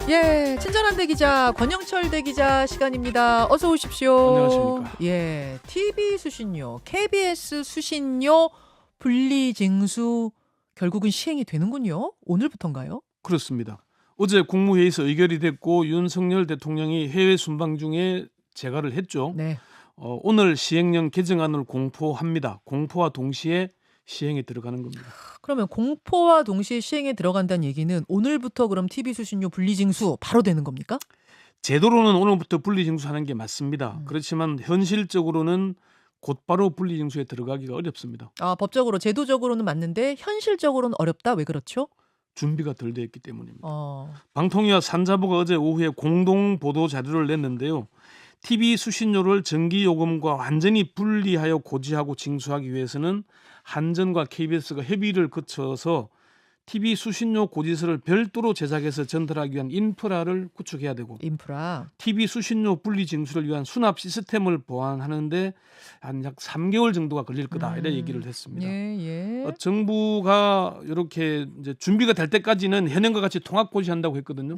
예, 친절한 대기자 권영철 대기자 시간입니다. 어서 오십시오. 안녕하십니까. 예, TV 수신료, KBS 수신료 분리징수 결국은 시행이 되는군요. 오늘부터인가요? 그렇습니다. 어제 국무회의에서 의결이 됐고 윤석열 대통령이 해외 순방 중에 재가를 했죠. 네. 오늘 시행령 개정안을 공포합니다. 공포와 동시에 시행에 들어가는 겁니다. 그러면 공포와 동시에 시행에 들어간다는 얘기는 오늘부터 그럼 TV 수신료 분리징수 바로 되는 겁니까? 제도로는 오늘부터 분리징수하는 게 맞습니다. 그렇지만 현실적으로는 곧바로 분리징수에 들어가기가 어렵습니다. 아, 법적으로 제도적으로는 맞는데 현실적으로는 어렵다. 왜 그렇죠? 준비가 덜 돼 있기 때문입니다. 방통위와 방통위와 산자부가 어제 오후에 공동 보도 자료를 냈는데요. TV 수신료를 전기요금과 완전히 분리하여 고지하고 징수하기 위해서는 한전과 KBS가 협의를 거쳐서 TV 수신료 고지서를 별도로 제작해서 전달하기 위한 인프라를 구축해야 되고 인프라. TV 수신료 분리 징수를 위한 수납 시스템을 보완하는데 한 약 3개월 정도가 걸릴 거다 이런 얘기를 했습니다. 예. 정부가 이렇게 이제 준비가 될 때까지는 현행과 같이 통합 고지한다고 했거든요.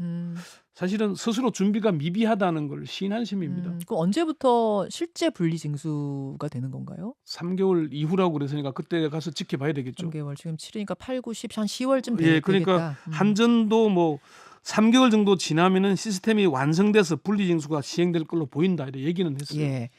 사실은 스스로 준비가 미비하다는 걸 시인한 셈입니다. 그럼 언제부터 실제 분리징수가 되는 건가요? 3개월 이후라고 그랬으니까 그때 가서 지켜봐야 되겠죠. 3개월 지금 7이니까 8, 9, 10, 한 10월쯤 예, 그러니까 되겠다. 한전도 뭐 3개월 정도 지나면은 시스템이 완성돼서 분리징수가 시행될 걸로 보인다 이렇게 얘기는 했어요. 예.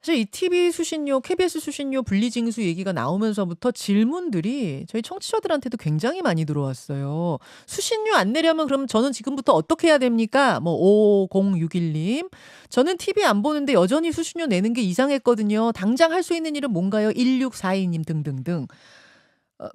사실 이 TV 수신료, KBS 수신료 분리징수 얘기가 나오면서부터 질문들이 저희 청취자들한테도 굉장히 많이 들어왔어요. 수신료 안 내려면 그럼 저는 지금부터 어떻게 해야 됩니까? 뭐 5061님. 저는 TV 안 보는데 여전히 수신료 내는 게 이상했거든요. 당장 할 수 있는 일은 뭔가요? 1642님 등등등.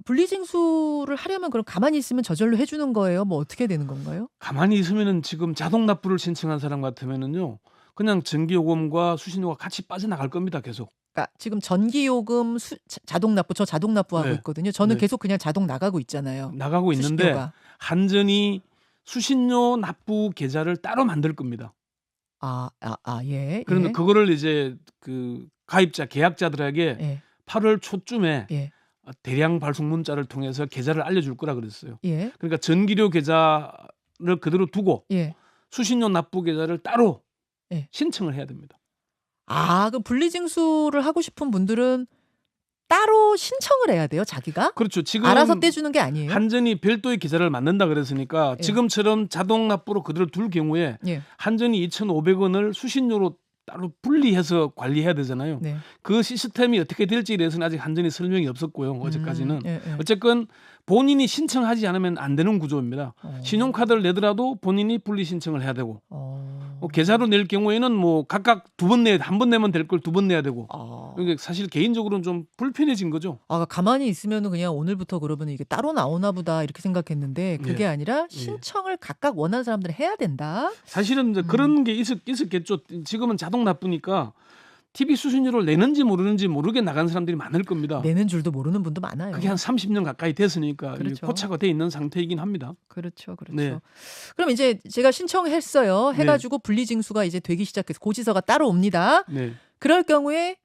분리징수를 하려면 그럼 가만히 있으면 저절로 해주는 거예요? 뭐 어떻게 되는 건가요? 가만히 있으면은 지금 자동 납부를 신청한 사람 같으면은요. 그냥 전기요금과 수신료가 같이 빠져나갈 겁니다. 계속. 그러니까 지금 전기요금 자동 납부 저 자동 납부하고 네. 있거든요. 저는 네. 계속 그냥 자동 나가고 있잖아요. 나가고 있는데 수신료가. 한전이 수신료 납부 계좌를 따로 만들 겁니다. 예. 그런데 예. 그거를 이제 그 가입자 계약자들에게 예. 8월 초쯤에 예. 대량 발송 문자를 통해서 계좌를 알려줄 거라 그랬어요. 예. 그러니까 전기료 계좌를 그대로 두고 예. 수신료 납부 계좌를 따로 예. 신청을 해야 됩니다. 그럼 분리징수를 하고 싶은 분들은 따로 신청을 해야 돼요, 자기가? 그렇죠. 지금 알아서 떼주는 게 아니에요? 한전이 별도의 계좌를 만든다 그랬으니까 예. 지금처럼 자동 납부로 그대로 둘 경우에 예. 한전이 2,500원을 수신료로 따로 분리해서 관리해야 되잖아요. 네. 그 시스템이 어떻게 될지에 대해서는 아직 한전이 설명이 없었고요. 어제까지는. 예. 어쨌건 본인이 신청하지 않으면 안 되는 구조입니다. 신용카드를 내더라도 본인이 분리 신청을 해야 되고 계좌로 낼 경우에는 뭐 각각 2번 내야 한 번 내면 될 걸 2번 내야 되고 그러니까 사실 개인적으로는 좀 불편해진 거죠. 가만히 있으면은 그냥 오늘부터 그러면 이게 따로 나오나 보다 이렇게 생각했는데 그게 예. 아니라 신청을 각각 원하는 사람들은 해야 된다. 사실은 이제 그런 게 있었겠죠. 지금은 자동 납부니까 TV 수신료를 내는지 모르는지 모르게 나간 사람들이 많을 겁니다. 내는 줄도 모르는 분도 많아요. 그게 한 30년 가까이 됐으니까 그렇죠. 고착화 돼 있는 상태이긴 합니다. 그렇죠. 네. 그럼 이제 제가 신청했어요. 해가지고 분리징수가 이제 되기 시작해서 고지서가 따로 옵니다. 네. 그럴 경우에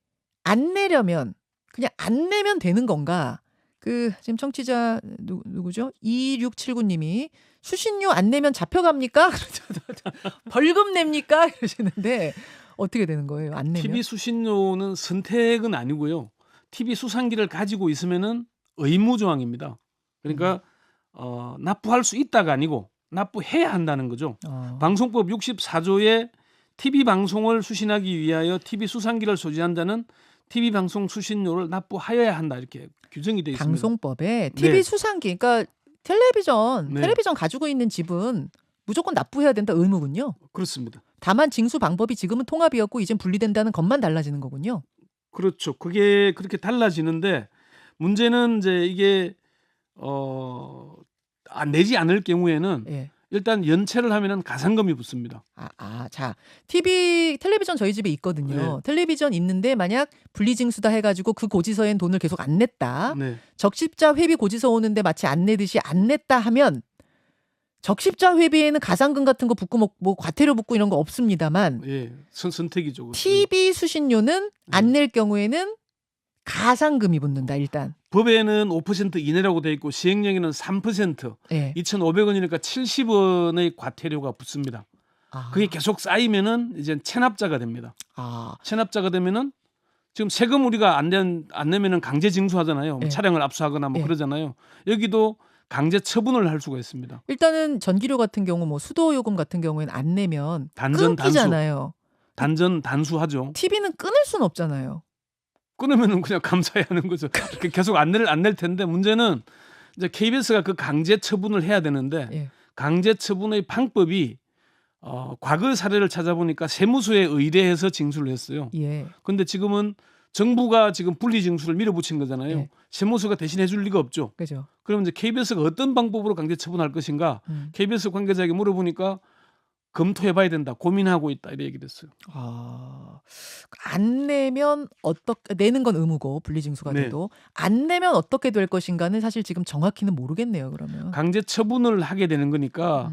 안 내려면 그냥 안 내면 되는 건가? 지금 청취자 누구죠? 2679님이 수신료 안 내면 잡혀갑니까? 벌금 냅니까? 이러시는데 어떻게 되는 거예요? 안 내면? TV 수신료는 선택은 아니고요. TV 수상기를 가지고 있으면은 의무 조항입니다. 그러니까 납부할 수 있다가 아니고 납부해야 한다는 거죠. 방송법 64조에 TV 방송을 수신하기 위하여 TV 수상기를 소지한 자는 TV 방송 수신료를 납부하여야 한다 이렇게 규정이 되어 있습니다. 방송법에 TV 네. 수상기, 그러니까 텔레비전 네. 가지고 있는 집은 무조건 납부해야 된다 의무군요. 그렇습니다. 다만 징수 방법이 지금은 통합이었고 이젠 분리된다는 것만 달라지는 거군요. 그렇죠. 그게 그렇게 달라지는데 문제는 이제 이게 내지 않을 경우에는 예. 일단 연체를 하면은 가산금이 붙습니다. 자, 텔레비전 저희 집에 있거든요. 네. 텔레비전 있는데 만약 분리징수다 해가지고 그 고지서엔 돈을 계속 안 냈다. 네. 적십자 회비 고지서 오는데 마치 안 내듯이 안 냈다 하면 적십자 회비에는 가산금 같은 거 붙고 뭐 과태료 붙고 이런 거 없습니다만 예, 선택이죠. TV 수신료는 안 낼 경우에는 가상금이 붙는다 일단. 법에는 5% 이내라고 돼 있고 시행령에는 3%, 예. 2,500원이니까 70원의 과태료가 붙습니다. 아. 그게 계속 쌓이면은 이제 체납자가 됩니다. 아. 체납자가 되면은 지금 세금 우리가 안 내면은 강제 징수하잖아요. 예. 차량을 압수하거나 뭐 예. 그러잖아요. 여기도 강제 처분을 할 수가 있습니다. 일단은 전기료 같은 경우 뭐 수도 요금 같은 경우에는 안 내면 단전 끊기잖아요. 단수하죠. TV는 끊을 수는 없잖아요. 끊으면은 그냥 감사해야 하는 거죠. 계속 안 낼 텐데 문제는 이제 KBS가 그 강제 처분을 해야 되는데 예. 강제 처분의 방법이 과거 사례를 찾아보니까 세무서에 의뢰해서 징수를 했어요. 예. 근데 지금은 정부가 지금 분리 징수를 밀어붙인 거잖아요. 예. 세무서가 대신해 줄 리가 없죠. 그죠. 그러면 이제 KBS가 어떤 방법으로 강제 처분할 것인가? KBS 관계자에게 물어보니까 검토해봐야 된다. 고민하고 있다. 이렇게 얘기를 했어요. 아, 안 내면 내는 건 의무고 분리징수가 네. 돼도 안 내면 어떻게 될 것인가는 사실 지금 정확히는 모르겠네요. 그러면. 강제 처분을 하게 되는 거니까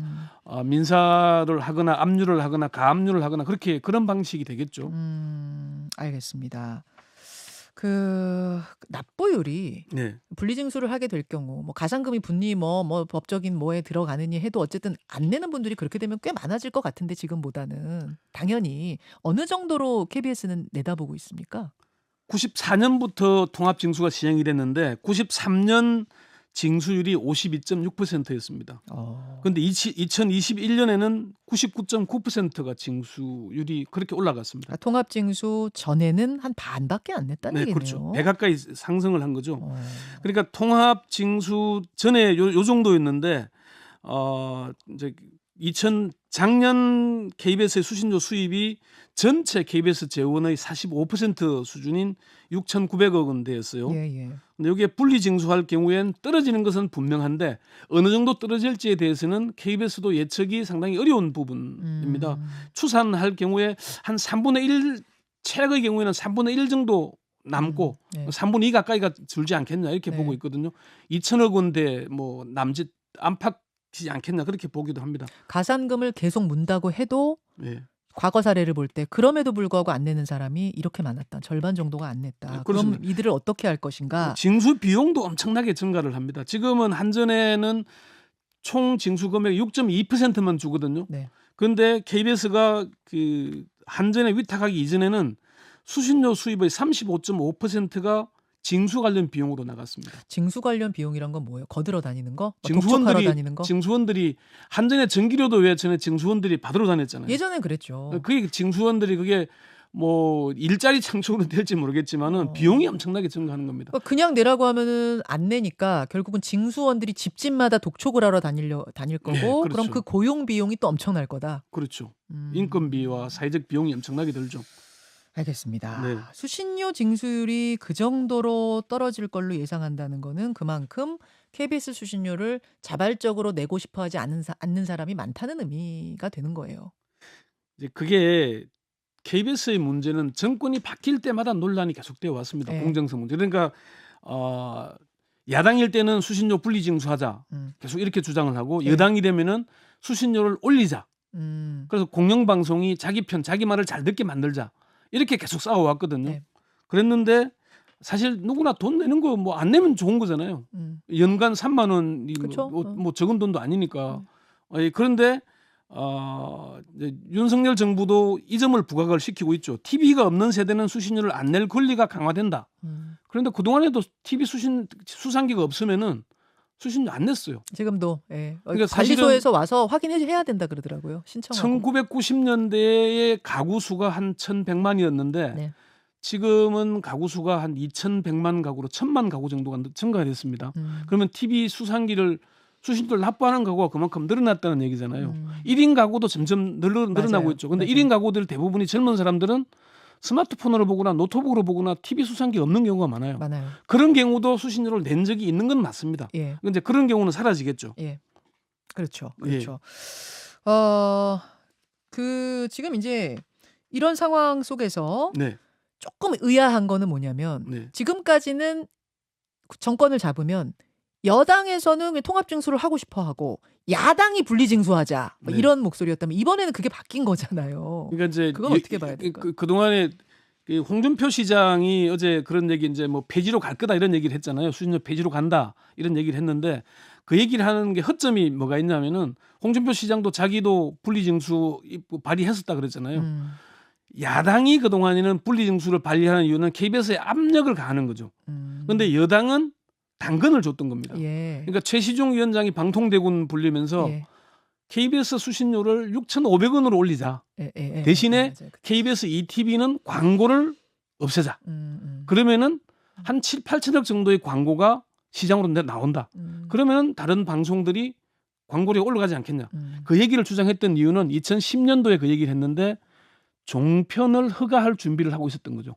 민사를 하거나 압류를 하거나 가압류를 하거나 그런 방식이 되겠죠. 알겠습니다. 그 납부율이 네. 분리징수를 하게 될 경우 뭐 가상금이 붙니 뭐 법적인 뭐에 들어가느니 해도 어쨌든 안 내는 분들이 그렇게 되면 꽤 많아질 것 같은데 지금보다는 당연히 어느 정도로 KBS는 내다보고 있습니까? 94년부터 통합징수가 시행이 됐는데 93년 징수율이 52.6%였습니다. 그런데 2021년에는 99.9%가 징수율이 그렇게 올라갔습니다. 통합징수 전에는 한 반밖에 안 냈다는 얘기네요. 그렇죠. 배 가까이 상승을 한 거죠. 그러니까 통합징수 전에 요 정도였는데 이제 작년 KBS의 수신료 수입이 전체 KBS 재원의 45% 수준인 6,900억 원대였어요. 예. 근데 여기에 분리징수할 경우엔 떨어지는 것은 분명한데 어느 정도 떨어질지에 대해서는 KBS도 예측이 상당히 어려운 부분입니다. 추산할 경우에 한 3분의 1 최악의 경우에는 3분의 1 정도 남고 3분의 2 가까이가 줄지 않겠냐 이렇게 보고 있거든요. 2천억 원대 뭐 남짓 안팎이지 않겠냐 그렇게 보기도 합니다. 가산금을 계속 문다고 해도 과거 사례를 볼 때 그럼에도 불구하고 안 내는 사람이 이렇게 많았다. 절반 정도가 안 냈다. 그럼 이들을 어떻게 할 것인가? 징수 비용도 엄청나게 증가를 합니다. 지금은 한전에는 총 징수 금액 6.2%만 주거든요. 그런데 KBS가 그 한전에 위탁하기 이전에는 수신료 수입의 35.5%가 징수 관련 비용으로 나갔습니다. 징수 관련 비용이란 건 뭐예요? 거들어 다니는 거? 독촉하러 다니는 거? 징수원들이 한전의 전기료도 왜 전에 징수원들이 받으러 다녔잖아요. 예전엔 그랬죠. 그게 징수원들이 그게 뭐 일자리 창출은 될지 모르겠지만은 비용이 엄청나게 증가하는 겁니다. 그냥 내라고 하면은 안 내니까 결국은 징수원들이 집집마다 독촉을 하러 다닐 거고 그렇죠. 그럼 그 고용 비용이 또 엄청날 거다. 그렇죠. 인건비와 사회적 비용이 엄청나게 들죠. 알겠습니다. 수신료 징수율이 그 정도로 떨어질 걸로 예상한다는 거는 그만큼 KBS 수신료를 자발적으로 내고 싶어하지 않는 사람이 많다는 의미가 되는 거예요. 이제 그게 KBS의 문제는 정권이 바뀔 때마다 논란이 계속되어 왔습니다. 공정성 문제. 그러니까 야당일 때는 수신료 분리징수하자 계속 이렇게 주장을 하고 여당이 되면은 수신료를 올리자. 그래서 공영방송이 자기 편 자기 말을 잘 듣게 만들자. 이렇게 계속 싸워왔거든요. 그랬는데 사실 누구나 돈 내는 거 뭐 안 내면 좋은 거잖아요. 연간 3만 원이 뭐 적은 돈도 아니니까. 그런데 윤석열 정부도 이 점을 부각을 시키고 있죠. TV가 없는 세대는 수신료를 안 낼 권리가 강화된다. 그런데 그동안에도 TV 수상기가 없으면은 수신료 안 냈어요. 지금도. 그러니까 관리소에서 와서 확인해야 된다 그러더라고요. 신청하고. 1990년대에 가구 수가 한 1,100만이었는데 지금은 가구 수가 한 2,100만 가구로 1,000만 가구 정도가 증가가 됐습니다. 그러면 TV 수신료를 납부하는 가구가 그만큼 늘어났다는 얘기잖아요. 1인 가구도 점점 늘어나고 있죠. 그런데 1인 가구들 대부분이 젊은 사람들은 스마트폰으로 보거나 노트북으로 보거나 TV 수상기 없는 경우가 많아요. 그런 경우도 수신료를 낸 적이 있는 건 맞습니다. 그런데 그런 경우는 사라지겠죠. 그렇죠. 지금 이제 이런 상황 속에서 조금 의아한 거는 뭐냐면 지금까지는 정권을 잡으면 여당에서는 통합징수를 하고 싶어하고 야당이 분리징수하자 이런 목소리였다면 이번에는 그게 바뀐 거잖아요. 그러니까 이제 그건 어떻게 봐야 될까요? 그동안에 그 홍준표 시장이 어제 그런 얘기 이제 뭐 폐지로 갈 거다 이런 얘기를 했잖아요. 수신료 폐지로 간다 이런 얘기를 했는데 그 얘기를 하는 게 허점이 뭐가 있냐면은 홍준표 시장도 자기도 분리징수 발의했었다 그랬잖아요. 야당이 그동안에는 분리징수를 발의하는 이유는 KBS에 압력을 가하는 거죠. 그런데 여당은 당근을 줬던 겁니다. 예. 그러니까 최시중 위원장이 방통대군 불리면서 예. KBS 수신료를 6,500원으로 올리자. 대신에 KBS ETV는 광고를 없애자. 그러면은 한 7, 8천억 정도의 광고가 시장으로 나온다. 그러면 다른 방송들이 광고료가 올라가지 않겠냐. 그 얘기를 주장했던 이유는 2010년도에 그 얘기를 했는데 종편을 허가할 준비를 하고 있었던 거죠.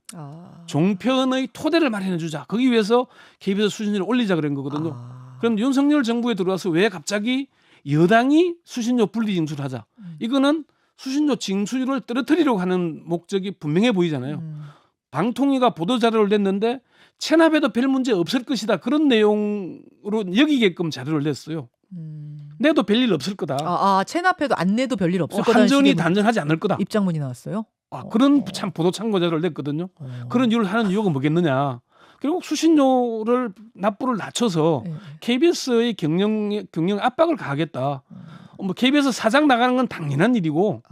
종편의 토대를 마련해 주자. 거기 위해서 KBS 수신료를 올리자 그런 거거든요. 그럼 윤석열 정부에 들어와서 왜 갑자기 여당이 수신료 분리징수를 하자. 이거는 수신료 징수율을 떨어뜨리려고 하는 목적이 분명해 보이잖아요. 방통위가 보도자료를 냈는데 체납에도 별 문제 없을 것이다. 그런 내용으로 여기게끔 자료를 냈어요. 내도 별일 없을 거다. 체납해도 안 내도 별일 없을 거다. 한전이 단전하지 않을 거다. 입장문이 나왔어요? 그런 참 보도 참고 자료를 냈거든요. 그런 이유를 하는 이유가 뭐겠느냐. 결국 수신료를 납부를 낮춰서 KBS의 경영 압박을 가하겠다. 뭐 KBS 사장 나가는 건 당연한 일이고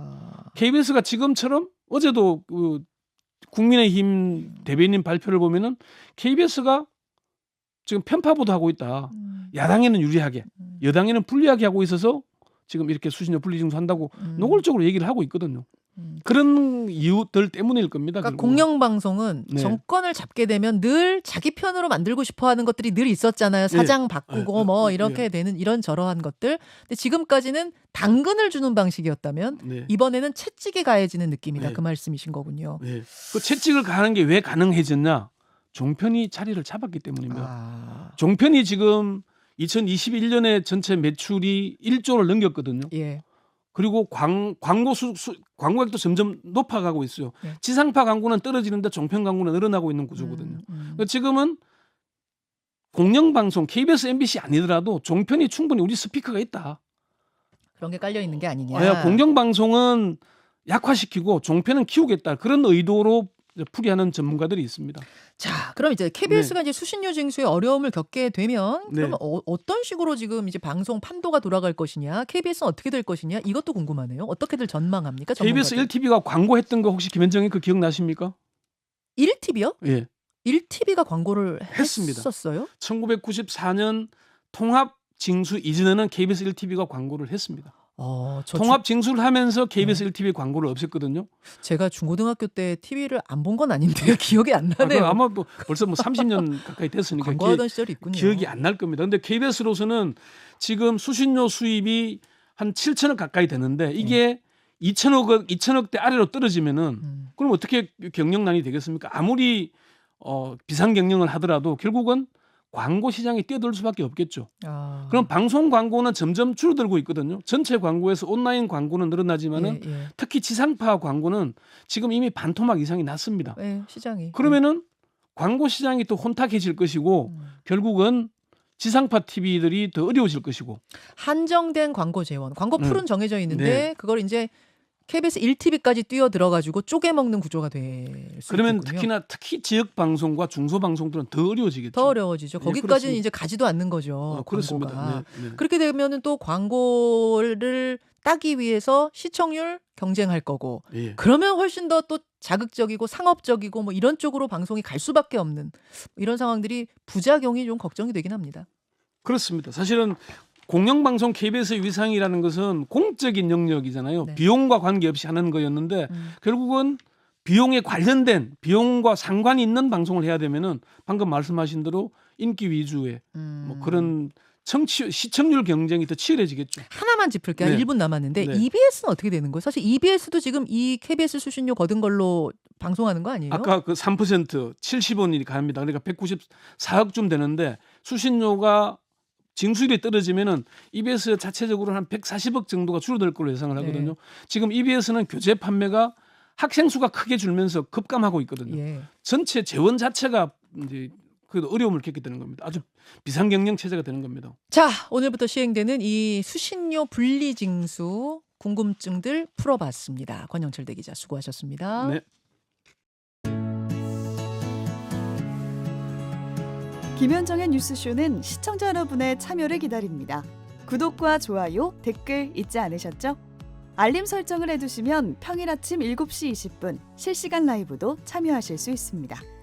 KBS가 지금처럼 어제도 그 국민의힘 대변인 발표를 보면은 KBS가 지금 편파 보도하고 있다. 야당에는 유리하게, 여당에는 불리하게 하고 있어서 지금 이렇게 수신료 분리징수 한다고 노골적으로 얘기를 하고 있거든요. 그런 이유들 때문일 겁니다. 그러니까 공영방송은 정권을 잡게 되면 늘 자기 편으로 만들고 싶어하는 것들이 늘 있었잖아요. 사장 바꾸고 뭐 이렇게 되는 이런 저러한 것들. 근데 지금까지는 당근을 주는 방식이었다면 이번에는 채찍이 가해지는 느낌이다. 그 말씀이신 거군요. 그 채찍을 가하는 게 왜 가능해졌냐? 종편이 자리를 잡았기 때문입니다. 종편이 지금 2021년에 전체 매출이 1조를 넘겼거든요. 그리고 광고액도 점점 높아가고 있어요. 지상파 광고는 떨어지는데 종편 광고는 늘어나고 있는 구조거든요. 그러니까 지금은 공영방송 KBS, MBC 아니더라도 종편이 충분히 우리 스피커가 있다. 그런 게 깔려 있는 게 아니냐. 공영방송은 약화시키고 종편은 키우겠다. 그런 의도로 풀이하는 전문가들이 있습니다. 자, 그럼 이제 KBS가 이제 수신료 징수에 어려움을 겪게 되면 그러면 어떤 식으로 지금 이제 방송 판도가 돌아갈 것이냐, KBS는 어떻게 될 것이냐, 이것도 궁금하네요. 어떻게들 전망합니까? KBS 1TV가 광고했던 거 혹시 김현정님 그 기억나십니까? 1TV요? 예. 1TV가 광고를 했습니다. 했었어요? 1994년 통합 징수 이전에는 KBS 1TV가 광고를 했습니다. 통합 징수를 하면서 KBS 1TV 광고를 없앴거든요. 제가 중고등학교 때 TV를 안 본 건 아닌데요. 기억이 안 나네요. 아마 뭐 벌써 뭐 30년 가까이 됐으니까 광고하던 시절이 있군요. 기억이 안 날 겁니다. 근데 KBS로서는 지금 수신료 수입이 한 7천억 가까이 되는데 이게 2천억대 아래로 떨어지면은 그럼 어떻게 경영난이 되겠습니까? 아무리 비상 경영을 하더라도 결국은 광고 시장에 뛰어들 수밖에 없겠죠. 그럼 방송 광고는 점점 줄어들고 있거든요. 전체 광고에서 온라인 광고는 늘어나지만은 특히 지상파 광고는 지금 이미 반토막 이상이 났습니다. 시장이. 그러면은 광고 시장이 또 혼탁해질 것이고 결국은 지상파 TV들이 더 어려워질 것이고. 한정된 광고 재원, 광고 풀은 정해져 있는데 그걸 이제 KBS 1TV까지 뛰어 들어가지고 쪼개먹는 구조가 될 수 그러면 있겠군요. 특히 지역 방송과 중소 방송들은 더 어려워지겠죠. 더 어려워지죠. 거기까지는 이제 가지도 않는 거죠. 그렇습니다. 그렇게 되면은 또 광고를 따기 위해서 시청률 경쟁할 거고. 그러면 훨씬 더 또 자극적이고 상업적이고 뭐 이런 쪽으로 방송이 갈 수밖에 없는 이런 상황들이 부작용이 좀 걱정이 되긴 합니다. 그렇습니다. 사실은 공영방송 KBS의 위상이라는 것은 공적인 영역이잖아요. 비용과 관계없이 하는 거였는데 결국은 비용에 관련된 비용과 상관이 있는 방송을 해야 되면은 방금 말씀하신 대로 인기 위주의 뭐 그런 시청률 경쟁이 더 치열해지겠죠. 하나만 짚을게요. 1분 남았는데 EBS는 어떻게 되는 거예요? 사실 EBS도 지금 이 KBS 수신료 거둔 걸로 방송하는 거 아니에요? 아까 그 3% 70원이 갑니다. 그러니까 194억쯤 되는데 수신료가 징수율이 떨어지면은 EBS 자체적으로 한 140억 정도가 줄어들 걸로 예상을 하거든요. 지금 EBS는 교재 판매가 학생 수가 크게 줄면서 급감하고 있거든요. 전체 재원 자체가 이제 그 어려움을 겪게 되는 겁니다. 아주 비상경영 체제가 되는 겁니다. 자, 오늘부터 시행되는 이 수신료 분리징수 궁금증들 풀어봤습니다. 권영철 대기자 수고하셨습니다. 네. 김현정의 뉴스쇼는 시청자 여러분의 참여를 기다립니다. 구독과 좋아요, 댓글 잊지 않으셨죠? 알림 설정을 해두시면 평일 아침 7시 20분 실시간 라이브도 참여하실 수 있습니다.